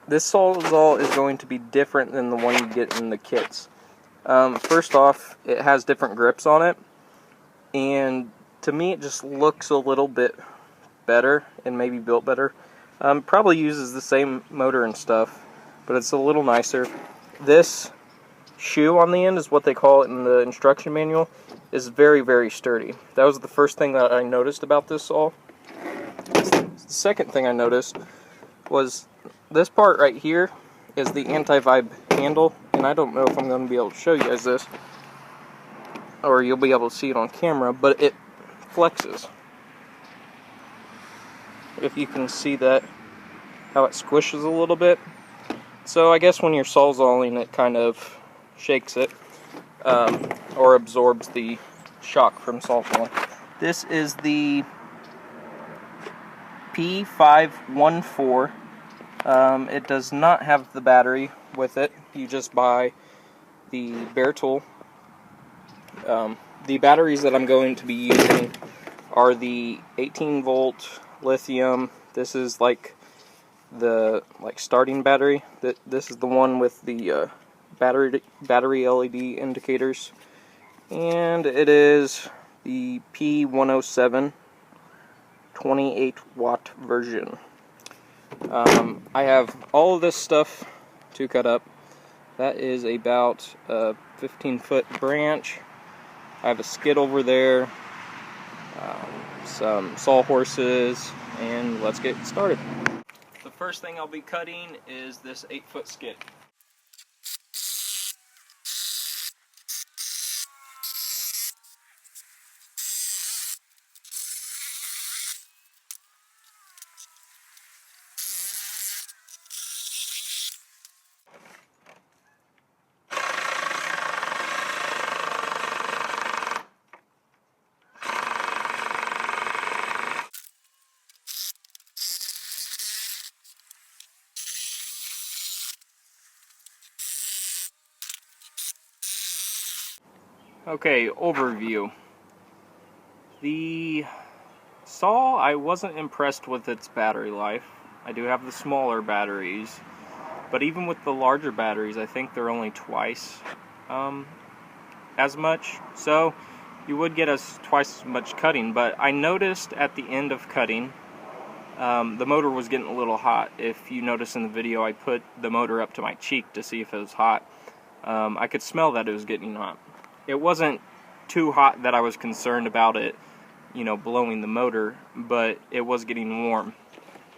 this Sawzall is going to be different than the one you get in the kits. First off, it has different grips on it, and to me it just looks a little bit better and maybe built better. Probably uses the same motor and stuff, but it's a little nicer. This shoe on the end is what they call it in the instruction manual, is very, very sturdy. That was the first thing that I noticed about this saw. The second thing I noticed was this part right here is the anti-vibe handle, and I don't know if I'm going to be able to show you guys this, or you'll be able to see it on camera, but it flexes. If you can see that, how it squishes a little bit. So I guess when you're sawzalling, it kind of shakes it, or absorbs the shock from sawzalling. This is the P514. It does not have the battery with it. You just buy the bare tool. The batteries that I'm going to be using are the 18 volt lithium. This is like the starting battery. This is the one with the battery LED indicators, and it is the P107 28 watt version. I have all of this stuff to cut up. That is about a 15-foot branch. I have a skid over there, some sawhorses, and let's get started. The first thing I'll be cutting is this 8-foot skid. Okay, overview. The saw, I wasn't impressed with its battery life. I do have the smaller batteries, but even with the larger batteries, I think they're only twice as much. So you would get twice as much cutting, but I noticed at the end of cutting, the motor was getting a little hot. If you notice in the video, I put the motor up to my cheek to see if it was hot. I could smell that it was getting hot. It wasn't too hot that I was concerned about it, you know, blowing the motor, but it was getting warm,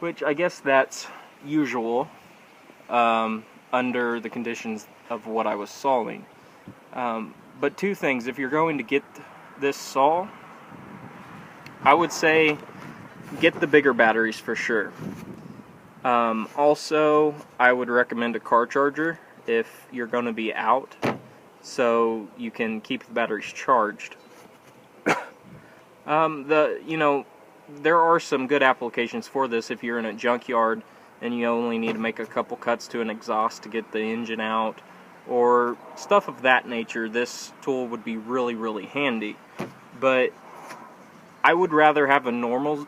which I guess that's usual under the conditions of what I was sawing. But two things: if you're going to get this saw, I would say get the bigger batteries for sure. Also, I would recommend a car charger if you're going to be out, so you can keep the batteries charged. There are some good applications for this if you're in a junkyard and you only need to make a couple cuts to an exhaust to get the engine out, or stuff of that nature. This tool would be really, really handy. But I would rather have a normal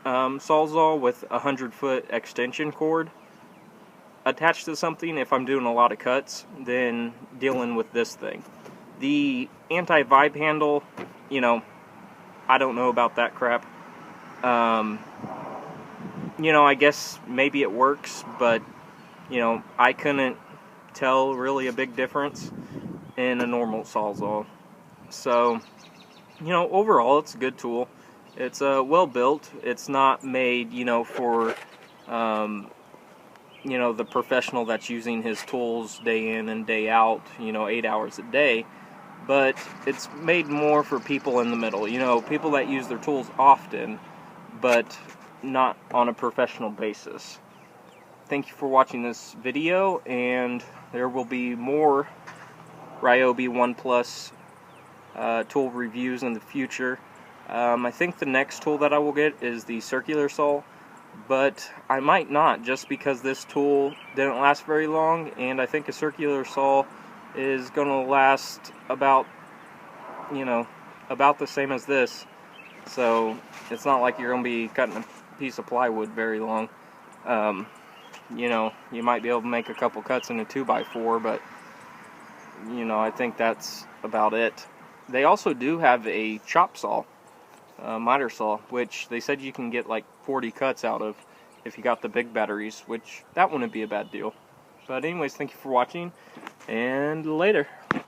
Sawzall with a 100-foot extension cord attached to something if I'm doing a lot of cuts than dealing with this thing. The anti-vibe handle, you know, I don't know about that crap. I guess maybe it works, but I couldn't tell really a big difference in a normal Sawzall. So, overall it's a good tool. It's well built. It's not made, for the professional that's using his tools day in and day out, 8 hours a day. But it's made more for people in the middle, people that use their tools often, but not on a professional basis. Thank you for watching this video, and there will be more Ryobi One Plus tool reviews in the future. I think the next tool that I will get is the circular saw, but I might not, just because this tool didn't last very long, and I think a circular saw is going to last about the same as this. So it's not like you're going to be cutting a piece of plywood very long. you know, you might be able to make a couple cuts in a 2x4, but, you know, I think that's about it. They also do have a chop saw, miter saw, which they said you can get like 40 cuts out of if you got the big batteries, which that wouldn't be a bad deal. But anyways, thank you for watching, and later.